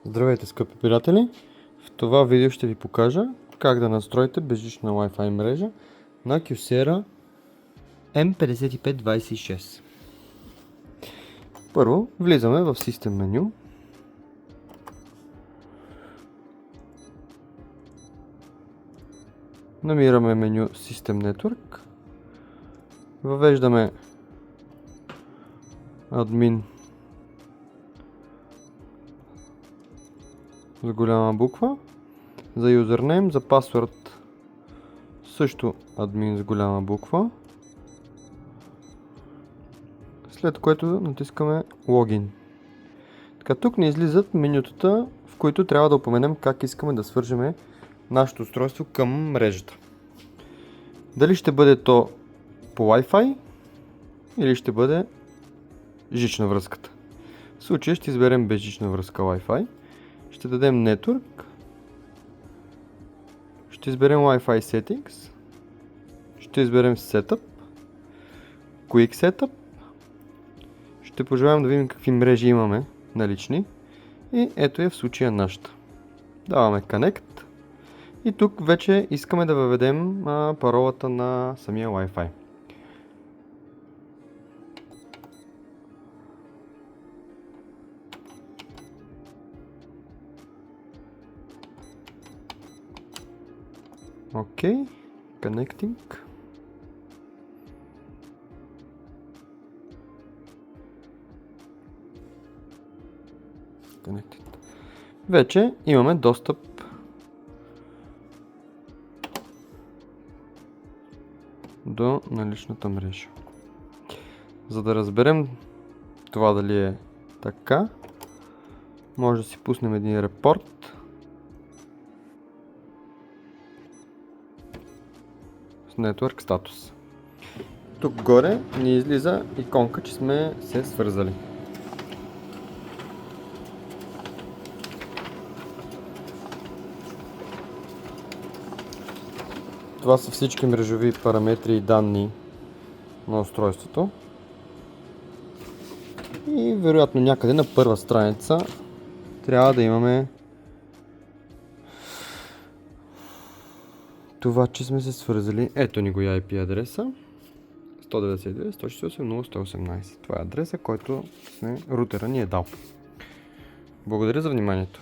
Здравейте, скъпи приятели! В това видео ще ви покажа как да настроите безжична Wi-Fi мрежа на Kyocera M5526. Първо влизаме в System меню. Намираме меню System Network. Въвеждаме админ с голяма буква. За юзернейм, за пасворд също админ с голяма буква. След което натискаме логин. Така, тук ни излизат менютата, в които трябва да упоменем как искаме да свържем нашето устройство към мрежата. Дали ще бъде то по Wi-Fi или ще бъде жична връзката. В случая ще изберем безжична връзка Wi-Fi. Ще дадем Network. Ще изберем Wi-Fi Settings. Ще изберем Setup. Quick Setup. Ще пожелаем да видим какви мрежи имаме налични. И ето е в случая нашата. Даваме Connect. И тук вече искаме да въведем паролата на самия Wi-Fi. Окей, Connecting. Connected. Вече имаме достъп до наличната мрежа. За да разберем това дали е така, може да си пуснем един репорт с Network Status. Тук горе ни излиза иконка, че сме се свързали. Това са всички мрежови параметри и данни на устройството. И вероятно някъде на първа страница трябва да имаме това, че сме се свързали. Ето ни го IP адреса 192.168.0.118. Това е адреса, който рутера ни е дал. Благодаря за вниманието.